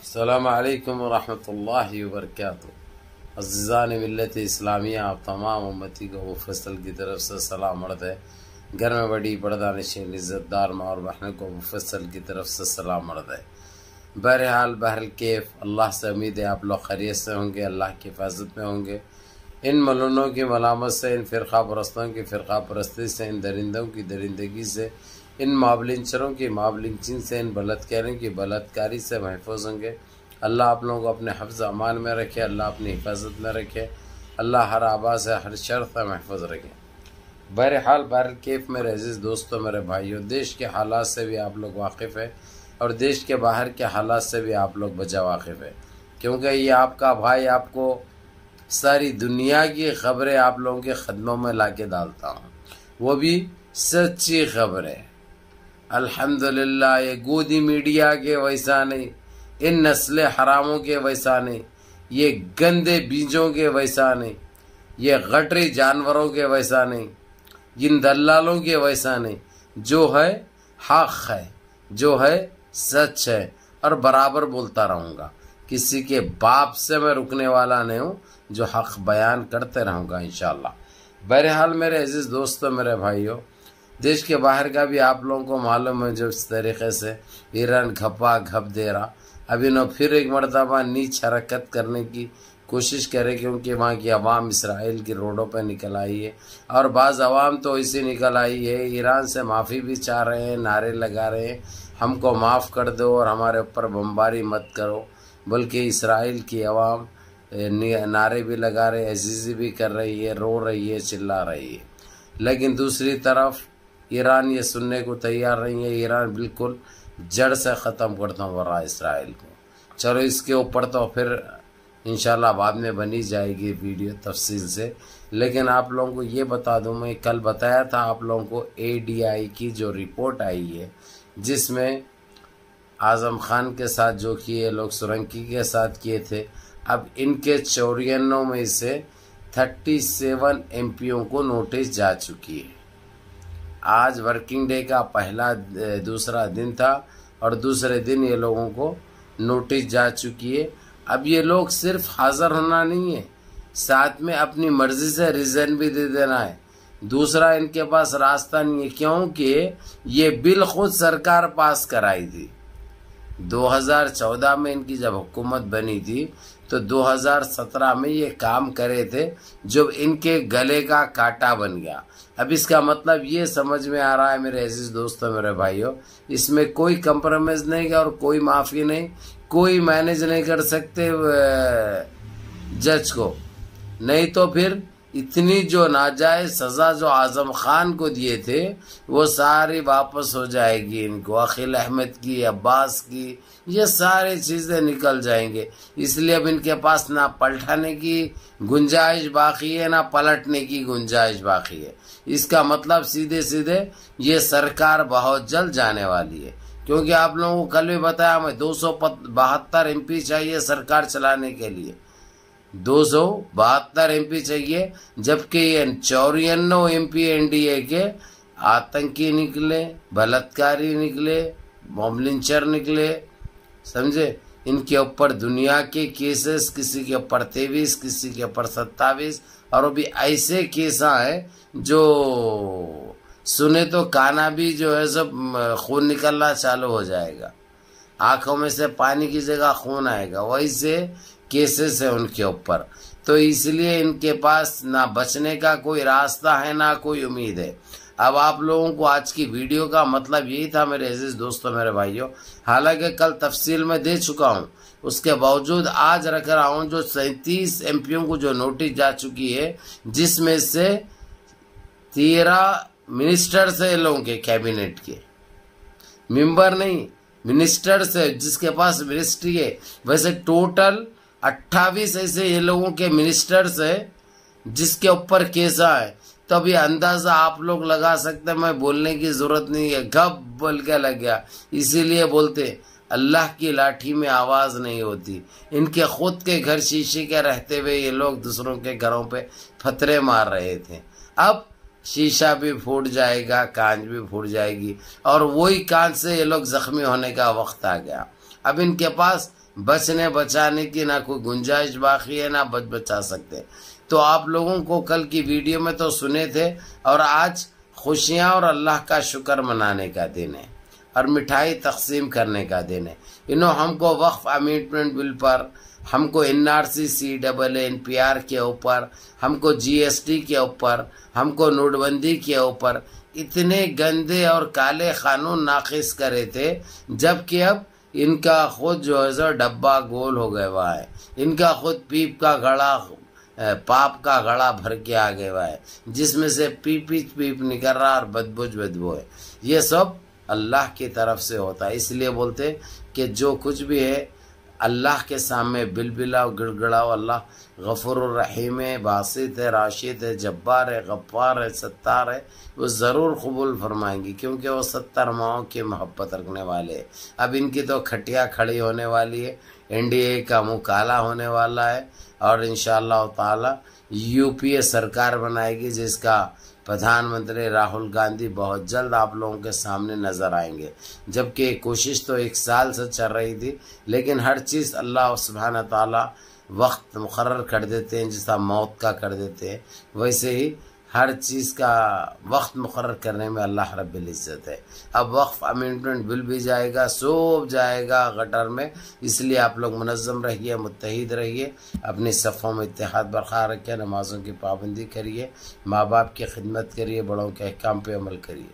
अस्सलामु अलैकुम वरहमतुल्लाहि वबरकातुहू। अज़ीज़ान मिल्लत इस्लामिया, आप तमाम उम्मती को मुफस्सल की तरफ से सलाम अर्ज़ है। घर में बड़ी पर्दानशीन इज़्ज़तदार माँ और बहनों को मुफस्सल की तरफ से सलाम अर्ज़ है। बहरहाल बहरल कैफ, अल्लाह से उम्मीद है आप लोग खैरियत से होंगे, अल्लाह की हिफाजत में होंगे। इन मलूनों की मलामत से, इन फ़िरक़ा परस्तों की फ़िरक़ा परस्ती से, इन दरिंदों की दरिंदगी से, इन मावलिंचरों की मावलिंचिन से, इन बलात्कारियों की बलात्कारी से महफूज होंगे। अल्लाह आप लोगों को अपने हफ्ज़ अमान में रखे, अल्लाह अपनी हिफाजत में रखे, अल्लाह हर आबा से हर शर से महफूज रखे। बहरहाल बहरल कैफ मेरे अजीज़ दोस्तों, मेरे भाइयों, देश के हालात से भी आप लोग वाकिफ़ है और देश के बाहर के हालात से भी आप लोग बजा वाकिफ़ है, क्योंकि ये आपका भाई आपको सारी दुनिया की ख़बरें आप लोगों के ख़दमों में ला के डालता हूँ, वो भी सच्ची ख़बरें। अल्हम्दुलिल्लाह, ये गोदी मीडिया के वैसा नहीं, इन नस्ल हरामों के वैसा नहीं, ये गंदे बीजों के वैसा नहीं, ये गटरी जानवरों के वैसा नहीं, जिन दल्लालों के वैसा नहीं। जो है हक़ है, जो है सच है, और बराबर बोलता रहूँगा। किसी के बाप से मैं रुकने वाला नहीं हूँ, जो हक़ बयान करते रहूँगा इंशाअल्लाह। बहरहाल मेरे अजीज़ दोस्तों, मेरे भाइयों, देश के बाहर का भी आप लोगों को मालूम है, जो इस तरीक़े से ईरान घपा घप दे रहा, अभी न फिर एक मरतबा नीच हरकत करने की कोशिश करे, क्योंकि वहाँ की अवाम इसराइल की रोडों पर निकल आई है, और बाज़ अवाम तो इसी निकल आई है, ईरान से माफ़ी भी चाह रहे हैं, नारे लगा रहे हैं, हमको माफ़ कर दो और हमारे ऊपर बमबारी मत करो। बल्कि इसराइल की अवाम नारे भी लगा रहे, अजीज़ी भी कर रही है, रो रही है, चिल्ला रही है। लेकिन दूसरी तरफ ईरान ये सुनने को तैयार नहीं है। ईरान बिल्कुल जड़ से ख़त्म करता हो रहा है इसराइल को। चलो इसके ऊपर तो फिर इंशाल्लाह बाद में बनी जाएगी वीडियो तफसील से। लेकिन आप लोगों को ये बता दूं, मैं कल बताया था आप लोगों को ADI की जो रिपोर्ट आई है, जिसमें आज़म खान के साथ जो किए लोग सोलंकी के साथ किए थे, अब इनके 94 में से 37 MPओं को नोटिस जा चुकी है। आज वर्किंग डे का दूसरा दिन था और दूसरे दिन ये लोगों को नोटिस जा चुकी है। अब ये लोग सिर्फ हाज़िर होना नहीं है, साथ में अपनी मर्जी से रिज़ाइन भी दे देना है। दूसरा इनके पास रास्ता नहीं है, क्योंकि ये बिल खुद सरकार पास कराई थी। 2014 में इनकी जब हुकूमत बनी थी तो 2017 में ये काम करे थे, जो इनके गले का कांटा बन गया। अब इसका मतलब ये समझ में आ रहा है मेरे अजीज दोस्तों, मेरे भाइयों, इसमें कोई कंप्रोमाइज नहीं है और कोई माफ़ी नहीं, कोई मैनेज नहीं कर सकते जज को। नहीं तो फिर इतनी जो नाजायज सज़ा जो आज़म खान को दिए थे वो सारी वापस हो जाएगी इनको। अखिल अहमद की, अब्बास की, ये सारी चीज़ें निकल जाएंगे। इसलिए अब इनके पास ना पलटाने की गुंजाइश बाकी है, ना पलटने की गुंजाइश बाकी है। इसका मतलब सीधे सीधे ये सरकार बहुत जल्द जाने वाली है, क्योंकि आप लोगों को कल भी बताया मैं 272 MP चाहिए सरकार चलाने के लिए। 272 MP चाहिए, जबकि ये 94 MP NDA के आतंकी निकले, बलात्कारी निकले, मोमलिंचर निकले, समझे। इनके ऊपर दुनिया के केसेस, किसी के ऊपर 23, किसी के ऊपर 27, और वो भी ऐसे केस हैं जो सुने तो काना भी जो है सब खून निकलना चालू हो जाएगा, आंखों में से पानी की जगह खून आएगा, वैसे केसेस है उनके ऊपर। तो इसलिए इनके पास ना बचने का कोई रास्ता है, ना कोई उम्मीद है। अब आप लोगों को आज की वीडियो का मतलब यही था मेरे अजीज दोस्तों, मेरे भाइयों। हालांकि कल तफसील में दे चुका हूं, उसके बावजूद आज रख रहा हूं जो 37 MPओं को जो नोटिस जा चुकी है, जिसमें से 13 मिनिस्टर्स है लोगों के, कैबिनेट के मेंबर नहीं, मिनिस्टर्स है, जिसके पास मिनिस्ट्री है। वैसे टोटल 28 ऐसे ये लोगों के मिनिस्टर्स है जिसके ऊपर केसा है। तो अभी अंदाजा आप लोग लगा सकते हैं, मैं बोलने की जरूरत नहीं है, घप बोल के लग गया। इसीलिए बोलते अल्लाह की लाठी में आवाज नहीं होती। इनके खुद के घर शीशे के रहते हुए ये लोग दूसरों के घरों पे फतरे मार रहे थे। अब शीशा भी फूट जाएगा, कांच भी फूट जाएगी, और वही कांच से ये लोग जख्मी होने का वक्त आ गया। अब इनके पास बचने बचाने की ना कोई गुंजाइश बाकी है, ना बचा सकते। तो आप लोगों को कल की वीडियो में तो सुने थे, और आज खुशियां और अल्लाह का शुक्र मनाने का दिन है और मिठाई तकसीम करने का दिन है। हमको वक्फ अमेंडमेंट बिल पर, हमको NRC CAA NPR के ऊपर, हमको GST के ऊपर, हमको नोटबंदी के ऊपर इतने गंदे और काले कानून नाखिस करे थे, जबकि अब इनका खुद जो है डब्बा गोल हो गया हुआ है, इनका खुद पीप का घड़ा, पाप का घड़ा भर के आ गया हुआ है, जिसमें से पीप निकल रहा और बदबू है। ये सब अल्लाह की तरफ से होता है। इसलिए बोलते कि जो कुछ भी है अल्लाह के सामने बिलबिलाओ, गिड़गिड़ाओ। अल्लाह गफूर रहीम है, बासित है, राशिद है, जब्बार है, गफ्फार है, सत्तार है। वो ज़रूर कबूल फरमाएंगी, क्योंकि वो 70 माओं की मोहब्बत रखने वाले हैं। अब इनकी तो खटिया खड़ी होने वाली है, NDA का मुँह काला होने वाला है, और इंशाअल्लाह ताला UPA सरकार बनाएगी, जिसका प्रधानमंत्री राहुल गांधी बहुत जल्द आप लोगों के सामने नजर आएंगे। जबकि कोशिश तो 1 साल से चल रही थी, लेकिन हर चीज़ अल्लाह सुब्हान ताला वक्त मुकर्रर कर देते हैं। जैसा मौत का कर देते हैं, वैसे ही हर चीज़ का वक्त मुकर्रर करने में अल्लाह रब्बुल इज़्ज़त है। अब वक्फ अमेंडमेंट बिल भी जाएगा, सब जाएगा गटर में। इसलिए आप लोग मुनज़्ज़म रहिए, मुत्तहिद रहिए, अपनी सफ़ों में इत्तेहाद बरकरार रखिए, नमाज़ों की पाबंदी करिए, माँ बाप की खिदमत करिए, बड़ों के अहकाम पे अमल करिए।